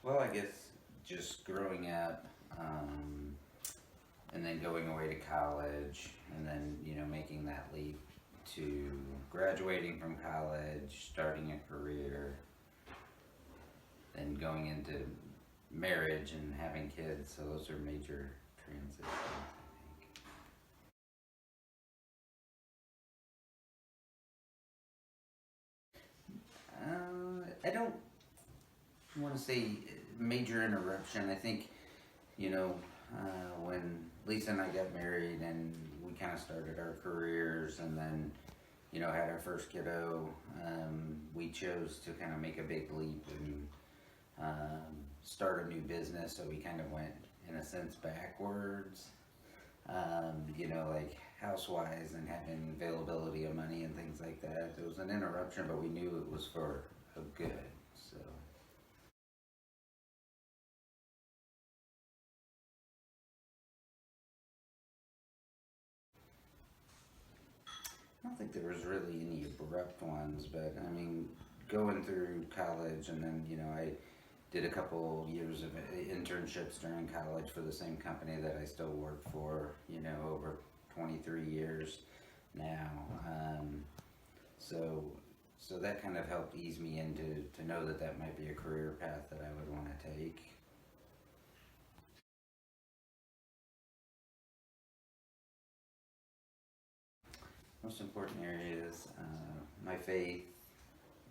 Well, I guess just growing up, and then going away to college, and then making that leap to graduating from college, starting a career, then going into marriage and having kids. So those are major transitions, I think. I don't want to say major interruption. I think when Lisa and I got married and we kind of started our careers, and then had our first kiddo, we chose to kind of make a big leap and start a new business. So we kind of went, in a sense, backwards. Like house-wise and having availability of money and things like that. It was an interruption, but we knew it was for a good. So I don't think there was really any abrupt ones, but I mean, going through college, and then I did a couple years of internships during college for the same company that I still work for. Over 23 years now. So so that kind of helped ease me into to know that that might be a career path that I would want to take. Most important areas: my faith,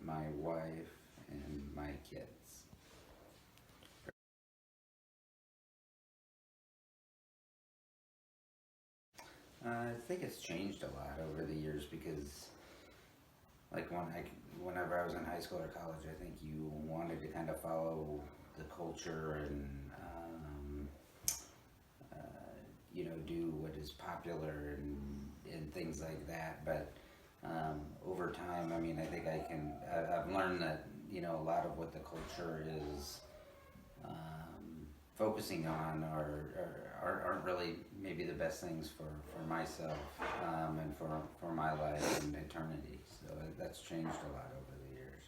my wife, and my kids. I think it's changed a lot over the years because, like whenever I was in high school or college, I think you wanted to kind of follow the culture and do what is popular and things like that. But over time, I mean, I think I've learned that a lot of what the culture is focusing on aren't really maybe the best things for myself, and for my life and eternity. So that's changed a lot over the years.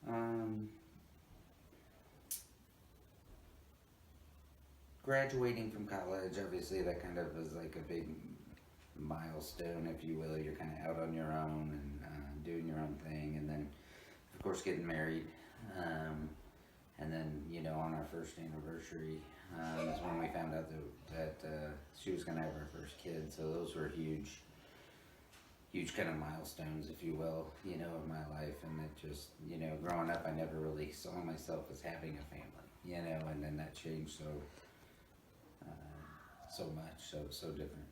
Um, Graduating from college, obviously, that kind of was like a big milestone, if you will. You're kind of out on your own and doing your own thing, and then of course getting married. And then on our first anniversary is when we found out that she was going to have our first kid. So those were huge kind of milestones, if you will, of my life. And it just, growing up, I never really saw myself as having a family, and then that changed so much, so different.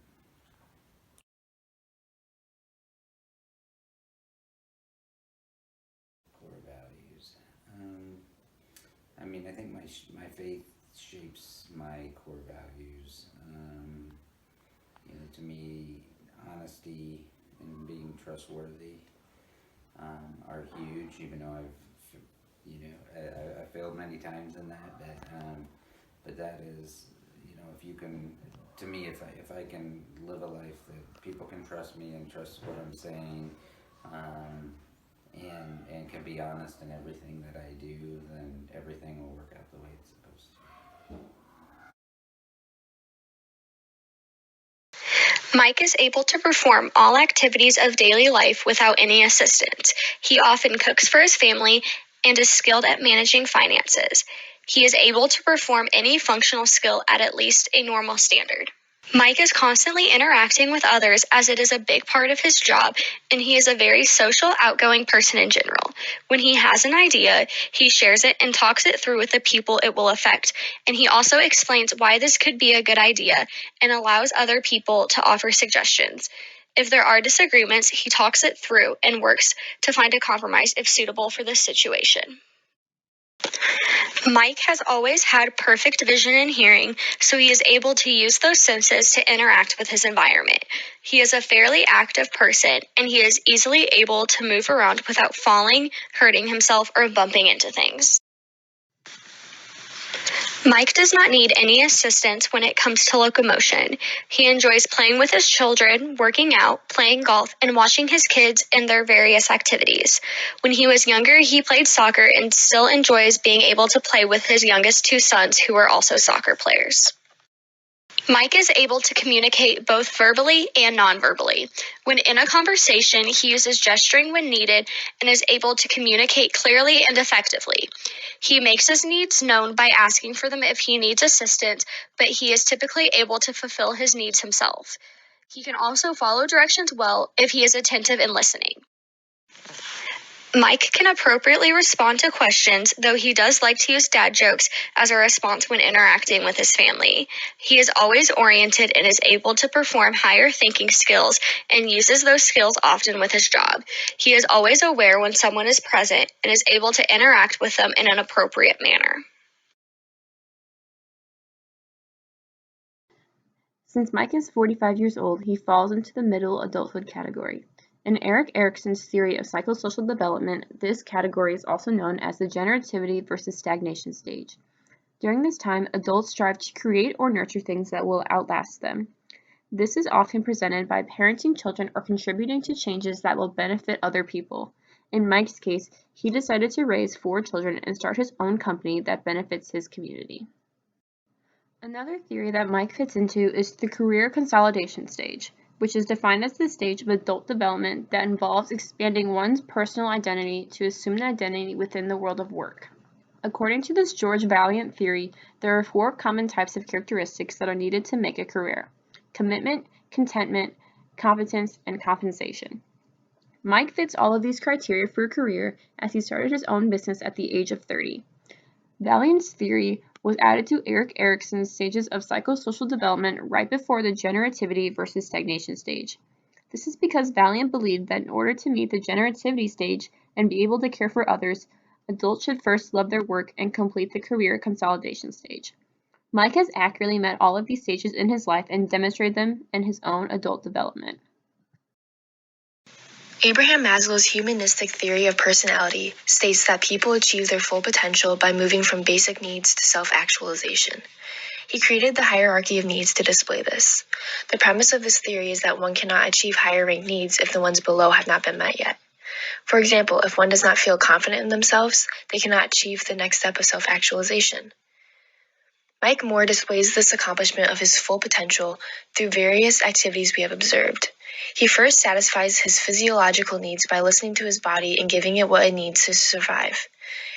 Core values. I mean, I think my faith shapes my core values. To me, honesty and being trustworthy are huge. Even though I failed many times in that, but that is, if you can, to me, if I can live a life that people can trust me and trust what I'm saying, and can be honest in everything that I do, then everything will work out the way it's supposed to. Mike is able to perform all activities of daily life without any assistance. He often cooks for his family and is skilled at managing finances. He is able to perform any functional skill at least a normal standard. Mike is constantly interacting with others as it is a big part of his job, and he is a very social, outgoing person in general. When he has an idea, he shares it and talks it through with the people it will affect, and he also explains why this could be a good idea and allows other people to offer suggestions. If there are disagreements, he talks it through and works to find a compromise if suitable for the situation. Mike has always had perfect vision and hearing, so he is able to use those senses to interact with his environment. He is a fairly active person, and he is easily able to move around without falling, hurting himself, or bumping into things. Mike does not need any assistance when it comes to locomotion. He enjoys playing with his children, working out, playing golf, and watching his kids in their various activities. When he was younger, he played soccer and still enjoys being able to play with his youngest two sons, who are also soccer players. Mike is able to communicate both verbally and non-verbally. When in a conversation, he uses gesturing when needed and is able to communicate clearly and effectively. He makes his needs known by asking for them if he needs assistance, but he is typically able to fulfill his needs himself. He can also follow directions well if he is attentive and listening. Mike can appropriately respond to questions, though he does like to use dad jokes as a response when interacting with his family. He is always oriented and is able to perform higher thinking skills and uses those skills often with his job. He is always aware when someone is present and is able to interact with them in an appropriate manner. Since Mike is 45 years old, he falls into the middle adulthood category. In Erik Erikson's theory of psychosocial development, this category is also known as the generativity versus stagnation stage. During this time, adults strive to create or nurture things that will outlast them. This is often presented by parenting children or contributing to changes that will benefit other people. In Mike's case, he decided to raise 4 children and start his own company that benefits his community. Another theory that Mike fits into is the career consolidation stage, which is defined as the stage of adult development that involves expanding one's personal identity to assume an identity within the world of work. According to this George Vaillant theory, there are 4 common types of characteristics that are needed to make a career: commitment, contentment, competence, and compensation. Mike fits all of these criteria for a career as he started his own business at the age of 30. Vaillant's theory was added to Erik Erikson's stages of psychosocial development right before the generativity versus stagnation stage. This is because Vaillant believed that in order to meet the generativity stage and be able to care for others, adults should first love their work and complete the career consolidation stage. Mike has accurately met all of these stages in his life and demonstrated them in his own adult development. Abraham Maslow's humanistic theory of personality states that people achieve their full potential by moving from basic needs to self-actualization. He created the hierarchy of needs to display this. The premise of this theory is that one cannot achieve higher ranked needs if the ones below have not been met yet. For example, if one does not feel confident in themselves, they cannot achieve the next step of self-actualization. Mike Mohr displays this accomplishment of his full potential through various activities we have observed. He first satisfies his physiological needs by listening to his body and giving it what it needs to survive.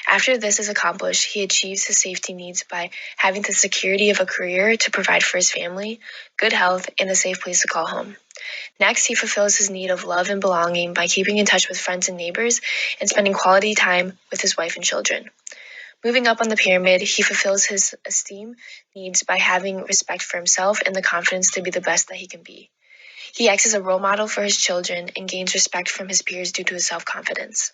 After this is accomplished, he achieves his safety needs by having the security of a career to provide for his family, good health, and a safe place to call home. Next, he fulfills his need of love and belonging by keeping in touch with friends and neighbors and spending quality time with his wife and children. Moving up on the pyramid, he fulfills his esteem needs by having respect for himself and the confidence to be the best that he can be. He acts as a role model for his children and gains respect from his peers due to his self-confidence.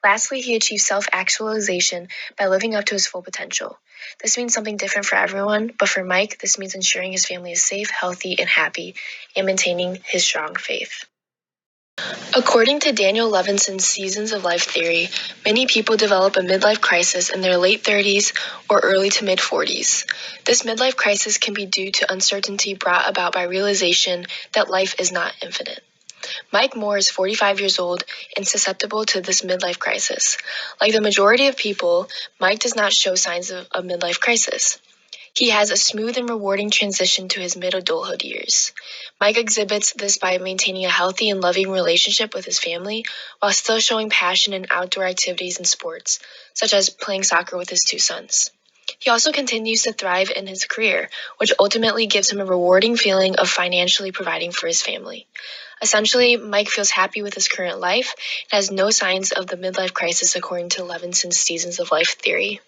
Lastly, he achieves self-actualization by living up to his full potential. This means something different for everyone, but for Mike, this means ensuring his family is safe, healthy, and happy, and maintaining his strong faith. According to Daniel Levinson's Seasons of Life theory, many people develop a midlife crisis in their late 30s or early to mid-40s. This midlife crisis can be due to uncertainty brought about by realization that life is not infinite. Mike Mohr is 45 years old and susceptible to this midlife crisis. Like the majority of people, Mike does not show signs of a midlife crisis. He has a smooth and rewarding transition to his mid-adulthood years. Mike exhibits this by maintaining a healthy and loving relationship with his family while still showing passion in outdoor activities and sports, such as playing soccer with his 2 sons. He also continues to thrive in his career, which ultimately gives him a rewarding feeling of financially providing for his family. Essentially, Mike feels happy with his current life and has no signs of the midlife crisis according to Levinson's Seasons of Life theory.